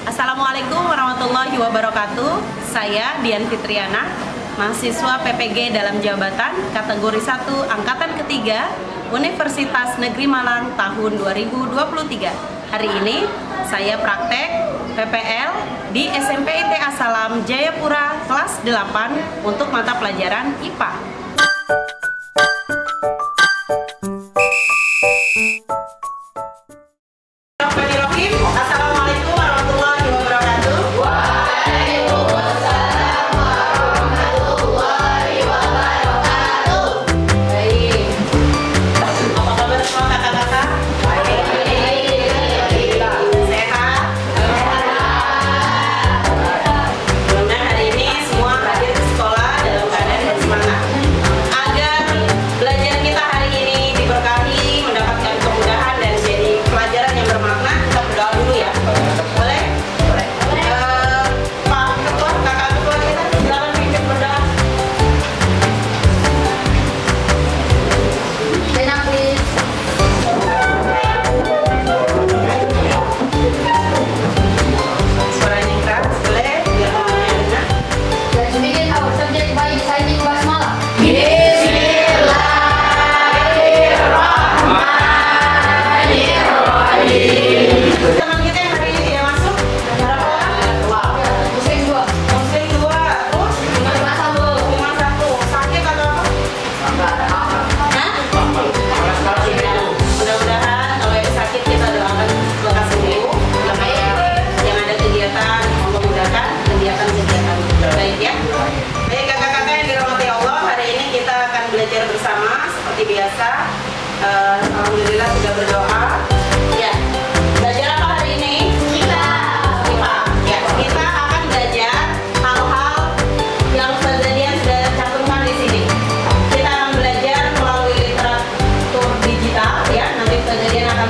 Assalamualaikum warahmatullahi wabarakatuh. Saya Dian Fitriana, mahasiswa PPG dalam jabatan kategori 1 angkatan ketiga Universitas Negeri Malang tahun 2023. Hari ini saya praktek PPL di SMP IT Asalam Jayapura kelas 8 untuk mata pelajaran IPA. Assalamualaikum warahmatullahi wabarakatuh. Waalaikumsalam warahmatullahi wabarakatuh. Baik. Apa kabar semua kakak-kakak? Baik. Sehat? Mudah-mudahan hari ini semua hadir ke sekolah dalam keadaan bersemangat. Agar belajar kita hari ini diberkahi, mendapatkan kemudahan dan jadi pelajaran yang bermakna, kita berdoa dulu ya. Boleh? Boleh. Pak Ketua, kakak ketua kita, silakan pimpin berdoa. Enak nih. Suaranya keras, boleh? Biar ngomongnya enak. Let's begin our subject by reciting basmalah. Teman kita yang hari ini tidak masuk, berapa orang? Muslim 2. Muslim 2, terus Cuma satu. cuma 1. Sakit atau apa? Hah? Mudah-mudahan kalau yang sakit kita doakan lekas sembuh. Yang ada kegiatan, memudahkan kegiatan-kegiatan baik ya. Baik kakak-kakak yang dirahmati Allah, hari ini kita akan belajar bersama seperti biasa. Alhamdulillah sudah berdoa. Ya, belajar apa hari ini? IPA. Ya, kita akan belajar hal-hal yang Ustazah Dian sudah cantumkan di sini. Kita akan belajar melalui literatur digital ya. Nanti Ustazah Dian akan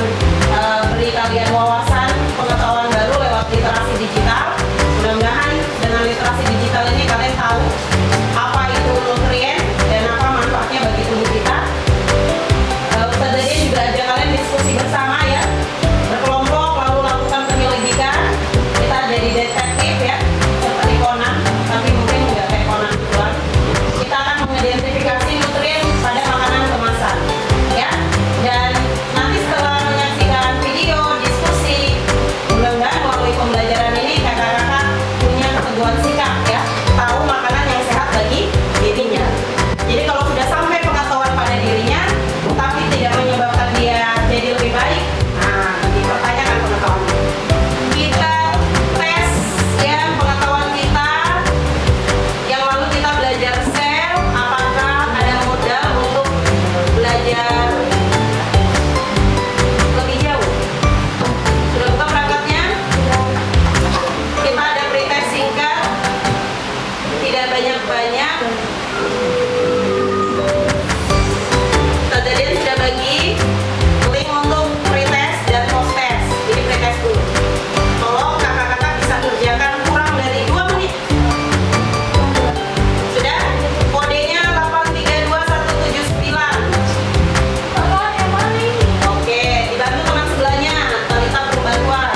beri kalian wawasan pengetahuan baru lewat literasi digital. Mudah-mudahan dengan literasi digital ini kalian tahu apa itu nutrien dan apa manfaatnya bagi tubuh kita. Ustazah Dian juga ajak kalian diskusi bersama ya, berkelompok lalu lakukan penyelidikan. Kita jadi detektif ya, seperti Conan, tapi mungkin nggak kayak Conan duluan. Kita akan mengidentifikasi nutrien pada makanan kemasan ya. Dan nanti setelah menyaksikan video diskusi, mudah-mudahan melalui pembelajaran ini kakak-kakak punya keteguhan sikap ya, tahu makanan yang sehat bagi dirinya. Jadi kalau sudah sampai pengetahuan pada dirinya tapi tidak menyebabkan dia jadi lebih baik, nah dipertanyakan pengetahuannya. Kita tes ya pengetahuan kita, yang lalu kita belajar sel, apakah ada modal untuk belajar lebih jauh. Sudah buka perangkatnya? Kita ada pretest singkat, tidak banyak-banyak. Ustazah Dian sudah bagi link untuk pretest dan post test. Jadi pretest dulu. Tolong kakak-kakak bisa kerjakan kurang dari 2 menit. Sudah? Kodenya 832179. Oke, dibantu teman sebelahnya. Talita perlu bantuan.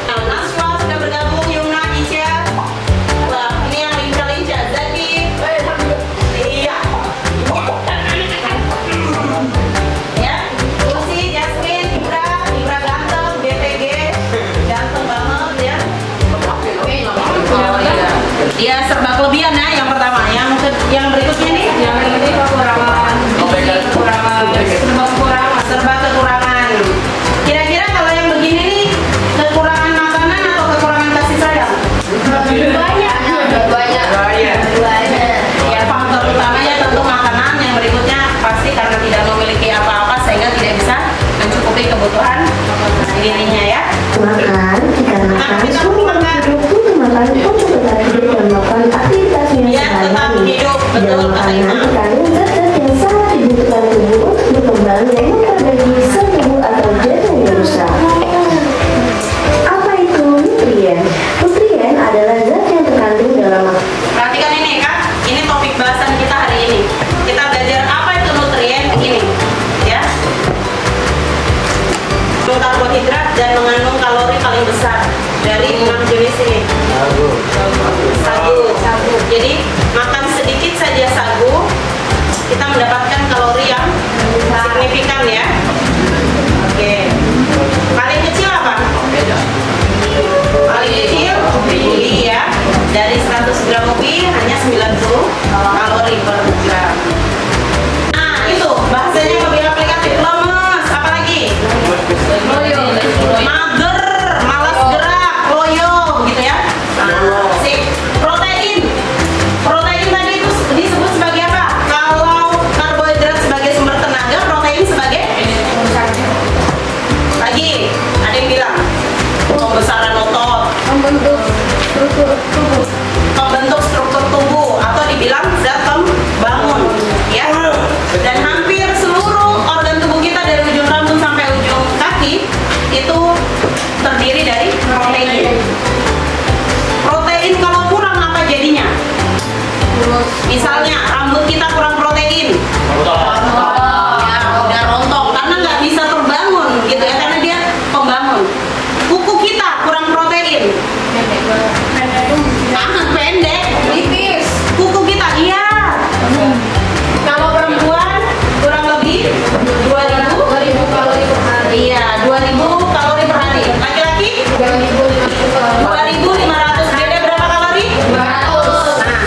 Nah, Naswa sudah bergabung, Yumna, Isya. Wah, ini yang lincah-lincah. Zaki. Iya. Ya, Lucy, Jasmine, Ibra ganteng, BTG, ganteng banget ya. Dia serba kelebihan ya, yang pertama. Yang berikutnya nih, yang ini kekurangan, serba kekurangan. Kira-kira kalau yang begini nih, kekurangan makanan atau kekurangan kasih sayang? Banyak. Ya, faktor utamanya tentu makanan. Yang berikutnya pasti karena tidak memiliki apa-apa sehingga tidak bisa mencukupi kebutuhan dirinya ya. Makan, dikarenakan semua makhluk hidup butuh makan untuk tetap hidup dan melakukan aktivitasnya Ya, tetap sehari-hari. hidup, Dalam betul kata makanan Imam. dikandung zat-zat yang sangat dibutuhkan tubuh untuk berkembang dan memperbaiki sel tubuh atau jantung yang rusak. Apa itu nutrien? Nutrien adalah zat yang terkandung dalam makanan. Perhatikan ini kan, ini topik bahasan kita hari ini. Kita belajar apa itu nutrien ini, ya. Karbohidrat dan mengandung kalori paling besar. dari 6 jenis ini. Sagu. Jadi makan sedikit saja sagu, kita mendapatkan kalori yang signifikan ya. Oke. Paling kecil apa? Paling kecil ubi ya. Dari 100 gram ubi hanya 90 kalori per gram. Nah itu bahasanya lebih aplikatif. Lemes, apalagi? Mager, malas gerak, loyo gitu ya. Nah, sip. Protein tadi itu disebut sebagai apa? Kalau karbohidrat sebagai sumber tenaga, protein sebagai lagi ada yang bilang pembesaran otot, Membentuk struktur tubuh. pembentuk struktur tubuh atau dibilang zat pembangun ya. Dan hampir seluruh organ tubuh kita dari ujung rambut sampai ujung kaki itu terdiri dari protein. Protein kalau kurang apa jadinya? Misalnya rambut kita kurang protein, ya udah rontok karena nggak bisa terbangun gitu ya, karena dia pembangun. Kuku kita kurang protein, pendek, tipis. Kuku kita iya. Kalau perempuan kurang lebih 2000 kalori per hari. Iya, 2000 kalori per hari. Laki-laki 2500. Beda berapa kalori? 500. Nah,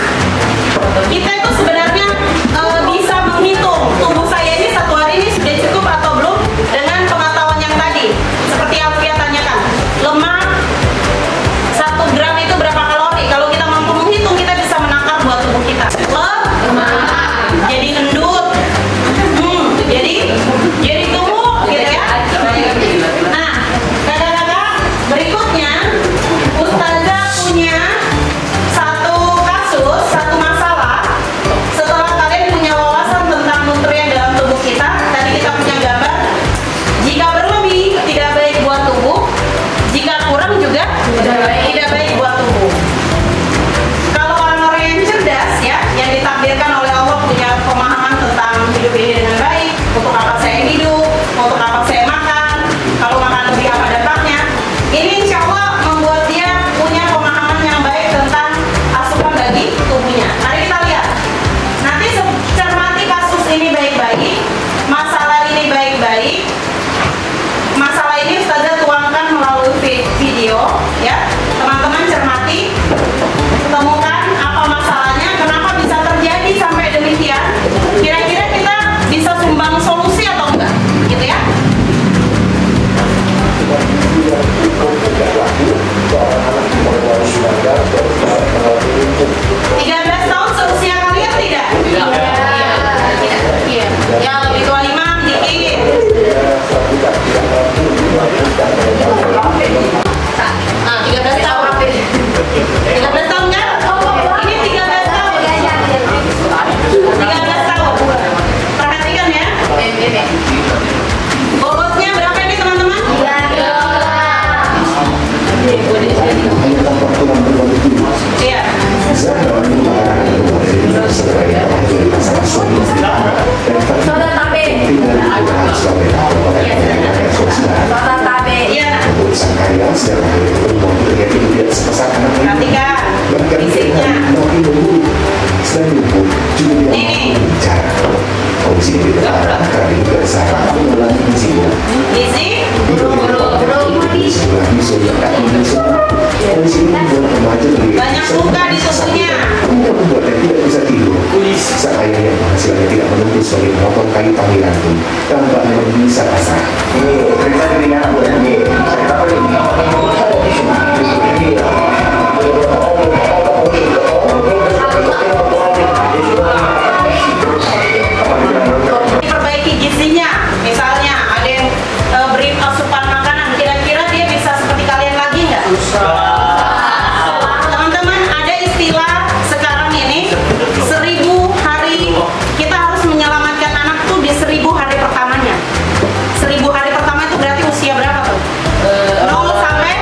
kita itu sebenarnya bisa menghitung tubuh saya ini satu hari ini sudah cukup atau belum dengan pengetahuan yang tadi. Seperti Alfia tanyakan, lemak 1 gram itu berapa kalori? Kalau kita mampu menghitung, kita bisa menangkap buat tubuh kita. Lemak jadi endut, jadi gemuk gitu ya. Nah, kakak-kakak, berikutnya Ustazah punya satu kasus, satu masalah. Setelah kalian punya wawasan tentang nutrien dalam tubuh kita, tadi kita punya gambar. Jika berlebih tidak baik buat tubuh, jika kurang juga tidak baik buat tubuh. Kalau orang-orang yang cerdas ya, yang ditakdirkan oleh Allah punya pemahaman tentang hidup ini dengan baik, untuk apa saya hidup, untuk apa saya makan, kalau makan lebih apa dampaknya, ini insya Allah membuat dia punya pemahaman yang baik tentang asupan bagi tubuhnya. Mari kita lihat. Nanti cermati kasus ini baik-baik, masalah ini baik-baik. Masalah ini Ustazah tuangkan melalui video ya. Teman-teman cermati, temukan apa masalahnya, kenapa bisa terjadi sampai demikian. Kira-kira kita bisa sumbang solusi atau enggak? Gitu ya. 13 tahun seusia kalian tidak? Iya. Yang lebih tua imam dikit. Nah, 13 tahun. 13 tahun kan? Ini 13 tahun. 13 tahun. Perhatikan ya. Bobotnya berapa ini teman-teman? 3. Iya. Soda tabe. Iya. Perhatikan fisiknya. Ini. Gizi? Banyak luka di tubuhnya. Sang ayah yang penghasilannya tidak menentu sebagai penopang kayu panggilan pun tampaknya bisa pasrah. Ini cerita dirinya ini saya apa ini? Diperbaiki gizinya, misalnya ada yang beri asupan makanan, kira-kira dia bisa seperti kalian lagi nggak? Teman-teman, ada istilah sekarang ini 1000 hari, kita harus menyelamatkan anak tuh di 1000 hari pertamanya. 1000 hari pertama itu berarti usia berapa tuh? 0 sampai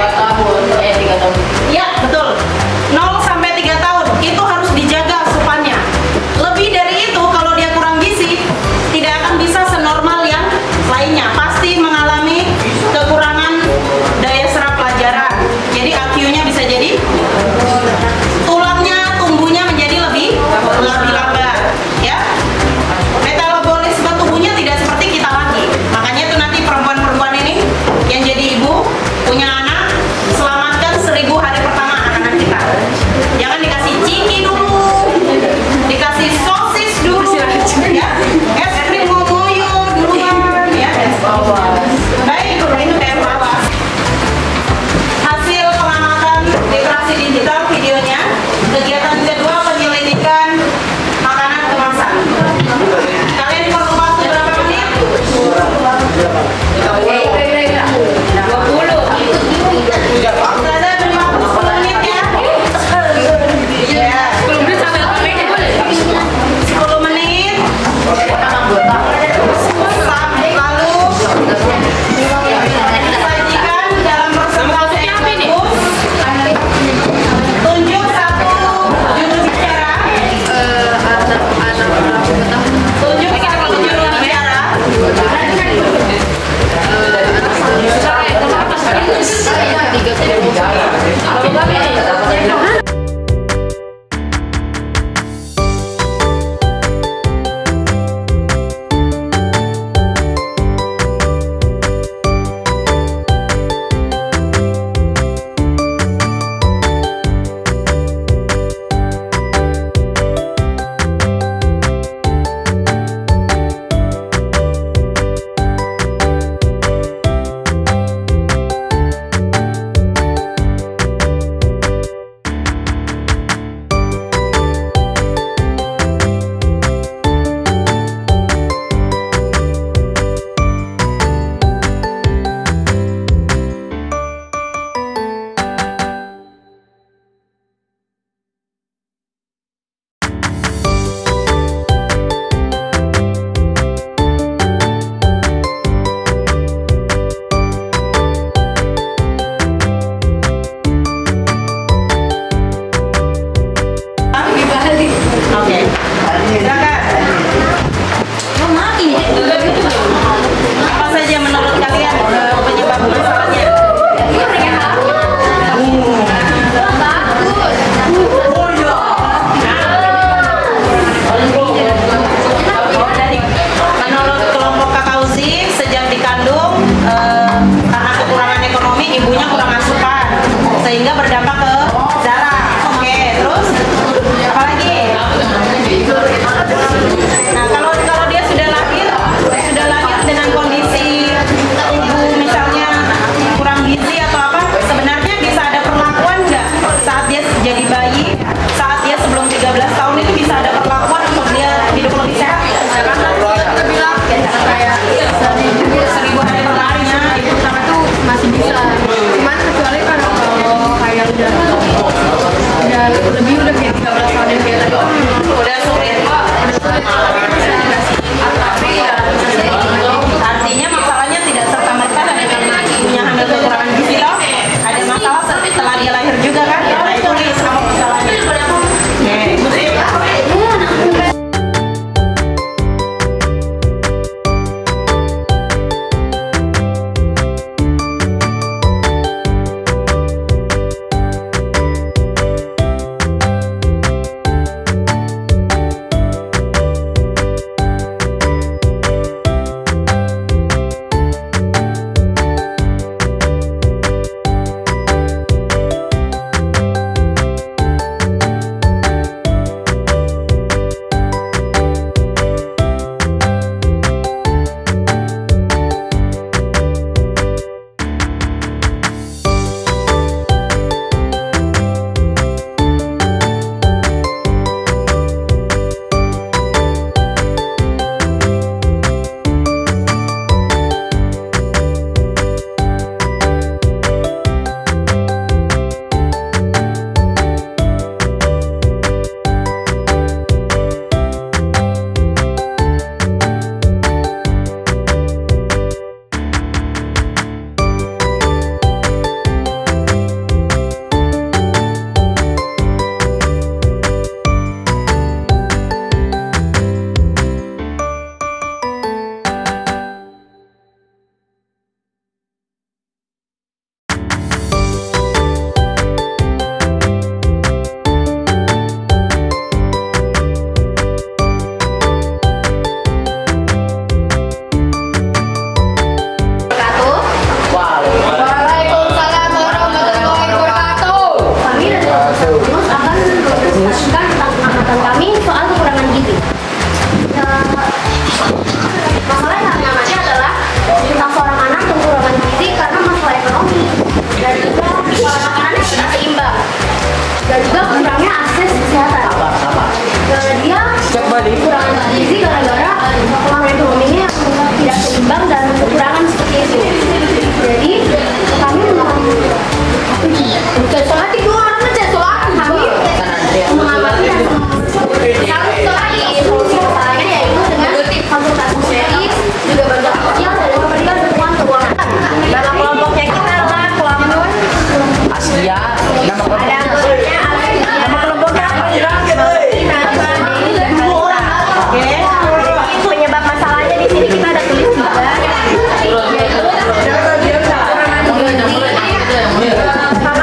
Sama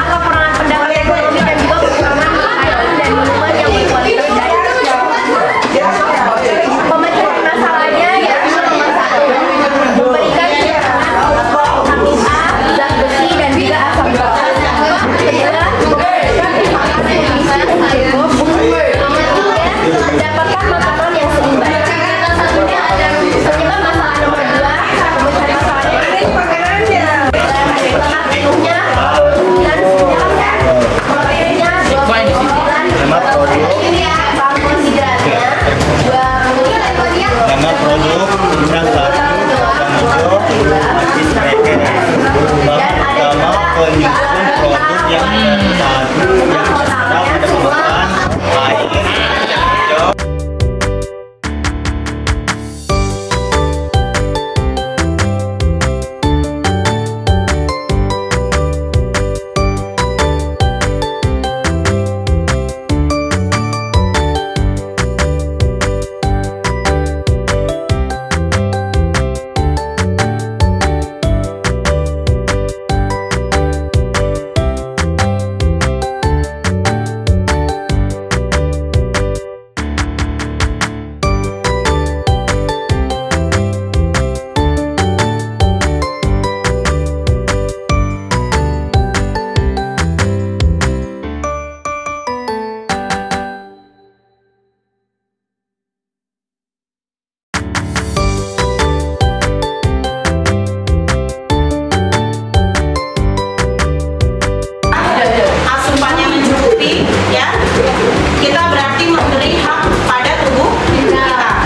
Asupannya mencukupi, ya. Kita berarti memberi hak pada tubuh kita.